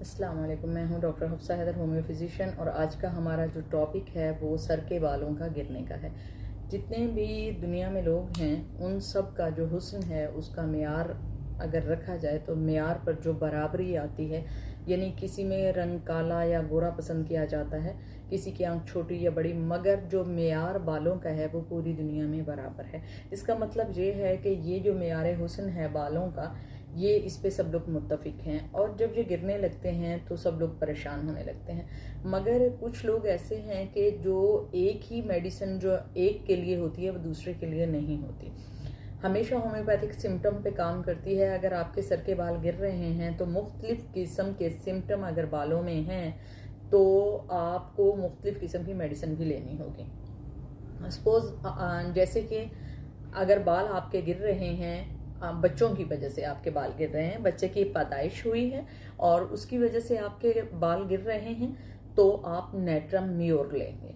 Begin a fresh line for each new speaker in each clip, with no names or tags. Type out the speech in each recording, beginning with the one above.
अस्सलाम वालेकुम। मैं हूं doctor Hafsa Haider, homeo physician, और आज का हमारा जो टॉपिक है वो सर के बालों का गिरने का है। जितने भी दुनिया में लोग हैं उन सब का जो हुस्न है उसका मेयार अगर रखा जाए तो मेयार पर जो बराबरी आती है, यानी किसी में रंग काला या गोरा पसंद किया जाता है, किसी की आंख छोटी या बड़ी, मगर जो मेयार बालों का है वो पूरी दुनिया में बराबर है। इसका मतलब ये है कि ये जो मेयार हुस्न है बालों का, ये इस पे सब लोग मुत्तफिक हैं, और जब ये गिरने लगते हैं तो सब लोग परेशान होने लगते हैं। मगर कुछ लोग ऐसे हैं कि जो एक ही मेडिसिन जो एक के लिए होती है वो दूसरे के लिए नहीं होती। हमेशा होम्योपैथिक सिम्टम पे काम करती है। अगर आपके सर के बाल गिर रहे हैं तो मुख्तलिफ किस्म के सिम्टम अगर बालों में हैं तो आपको मुख्तलिफ किस्म की मेडिसिन भी लेनी होगी। सपोज जैसे कि अगर बाल आपके गिर रहे हैं, बच्चों की वजह से आपके बाल गिर रहे हैं, बच्चे की पैदाइश हुई है और उसकी वजह से आपके बाल गिर रहे हैं, तो आप नेट्रम म्योर लेंगे।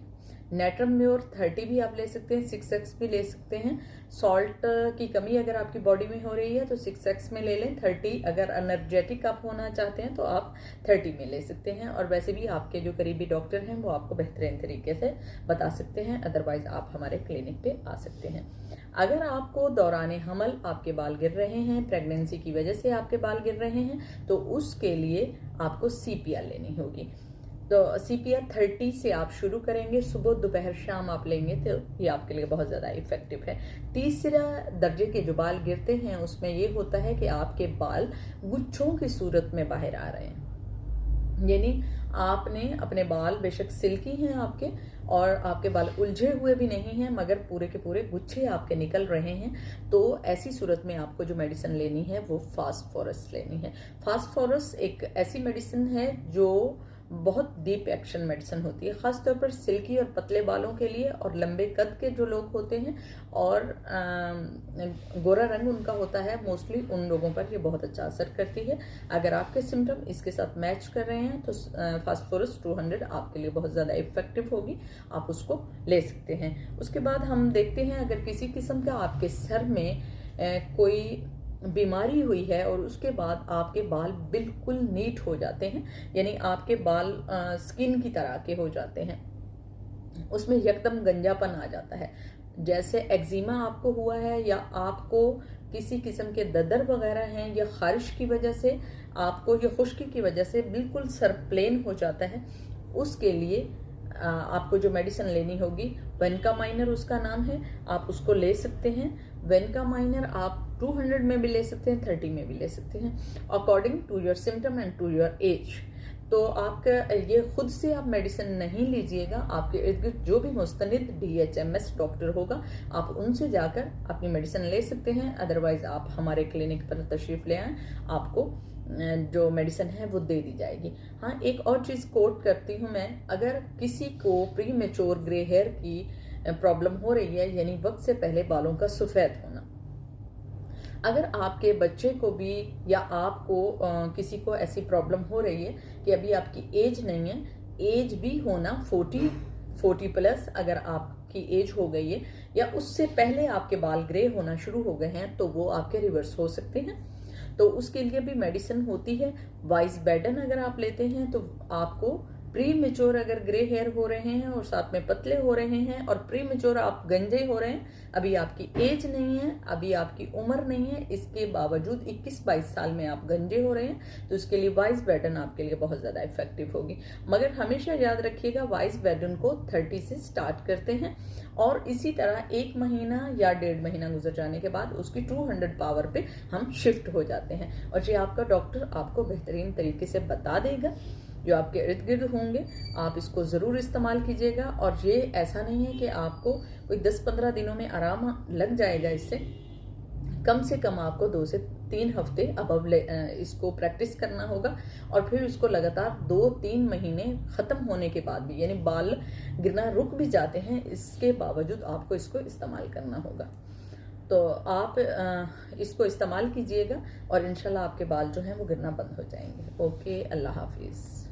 नेट्रम म्योर 30 भी आप ले सकते हैं, 6x भी ले सकते हैं। सॉल्ट की कमी अगर आपकी बॉडी में हो रही है तो 6x में ले लें। 30 अगर एनर्जेटिक आप होना चाहते हैं तो आप 30 में ले सकते हैं। और वैसे भी आपके जो करीबी डॉक्टर हैं वो आपको बेहतरीन तरीके से बता सकते हैं, अदरवाइज आप हमारे क्लिनिक पे आ सकते हैं। अगर आपको दौरान हमल आपके बाल गिर रहे हैं, प्रेगनेंसी की वजह से आपके बाल गिर रहे हैं, तो उसके लिए आपको CPR लेनी होगी। तो CPR 30 से आप शुरू करेंगे, सुबह दोपहर शाम आप लेंगे तो ये आपके लिए बहुत ज़्यादा इफेक्टिव है। तीसरा दर्जे के जो बाल गिरते हैं उसमें ये होता है कि आपके बाल गुच्छों की सूरत में बाहर आ रहे हैं, यानी आपने अपने बाल बेशक सिल्की हैं आपके और आपके बाल उलझे हुए भी नहीं हैं, मगर पूरे के पूरे गुच्छे आपके निकल रहे हैं, तो ऐसी सूरत में आपको जो मेडिसिन लेनी है वो फास्फोरस लेनी है। फास्फोरस एक ऐसी मेडिसिन है जो बहुत डीप एक्शन मेडिसिन होती है, खासतौर पर सिल्की और पतले बालों के लिए, और लंबे कद के जो लोग होते हैं और गोरा रंग उनका होता है, मोस्टली उन लोगों पर ये बहुत अच्छा असर करती है। अगर आपके सिम्टम इसके साथ मैच कर रहे हैं तो फास्फोरस 200 आपके लिए बहुत ज़्यादा इफेक्टिव होगी, आप उसको ले सकते हैं। उसके बाद हम देखते हैं अगर किसी किस्म का आपके सर में कोई बीमारी हुई है और उसके बाद आपके बाल बिल्कुल नीट हो जाते हैं, यानी आपके बाल स्किन की तरह के हो जाते हैं, उसमें यकदम गंजापन आ जाता है, जैसे एक्जिमा आपको हुआ है या आपको किसी किस्म के ददर वगैरह हैं या खारिश की वजह से आपको या खुश्की की वजह से बिल्कुल सर प्लेन हो जाता है, उसके लिए आपको जो मेडिसिन लेनी होगी वेनकामाइनर उसका नाम है, आप उसको ले सकते हैं। वेनकामाइनर आप 200 में भी ले सकते हैं, 30 में भी ले सकते हैं, according to your symptom and to your age. तो आपका ये खुद से आप मेडिसिन नहीं लीजिएगा, आपके इर्द गिर्द जो भी मुस्तनिद DHMS डॉक्टर होगा आप उनसे जाकर अपनी मेडिसिन ले सकते हैं, अदरवाइज आप हमारे क्लिनिक पर तशरीफ ले आएँ, आपको जो मेडिसिन है वो दे दी जाएगी। हाँ, एक और चीज़ कोट करती हूँ मैं, अगर किसी को प्री मेच्योर ग्रे हेयर की प्रॉब्लम हो रही है, यानी वक्त से पहले बालों का सफ़ेद होना, अगर आपके बच्चे को भी या आपको किसी को ऐसी प्रॉब्लम हो रही है कि अभी आपकी एज नहीं है, एज भी होना 40 प्लस अगर आपकी एज हो गई है या उससे पहले आपके बाल ग्रे होना शुरू हो गए हैं, तो वो आपके रिवर्स हो सकते हैं। तो उसके लिए भी मेडिसिन होती है। वाइस बेडन अगर आप लेते हैं तो आपको प्री मेच्योर अगर ग्रे हेयर हो रहे हैं और साथ में पतले हो रहे हैं और प्री मेच्योर आप गंजे हो रहे हैं, अभी आपकी एज नहीं है, अभी आपकी उम्र नहीं है, इसके बावजूद 21-22 साल में आप गंजे हो रहे हैं, तो इसके लिए वाइस बेडन आपके लिए बहुत ज़्यादा इफेक्टिव होगी। मगर हमेशा याद रखिएगा वाइस बेडन को 30 से स्टार्ट करते हैं और इसी तरह 1 महीना या 1.5 महीना गुजर जाने के बाद उसकी 200 पावर पे हम शिफ्ट हो जाते हैं, और ये आपका डॉक्टर आपको बेहतरीन तरीके से बता देगा। जो आपके इर्द गिर्द होंगे आप इसको ज़रूर इस्तेमाल कीजिएगा, और ये ऐसा नहीं है कि आपको कोई 10-15 दिनों में आराम लग जाएगा, इससे कम से कम आपको 2 से 3 हफ्ते अब इसको प्रैक्टिस करना होगा, और फिर इसको लगातार 2-3 महीने ख़त्म होने के बाद भी, यानी बाल गिरना रुक भी जाते हैं इसके बावजूद आपको इसको इस्तेमाल करना होगा। तो आप इसको इस्तेमाल कीजिएगा और इंशाल्लाह आपके बाल जो हैं वो गिरना बंद हो जाएंगे। ओके, अल्लाह हाफिज़।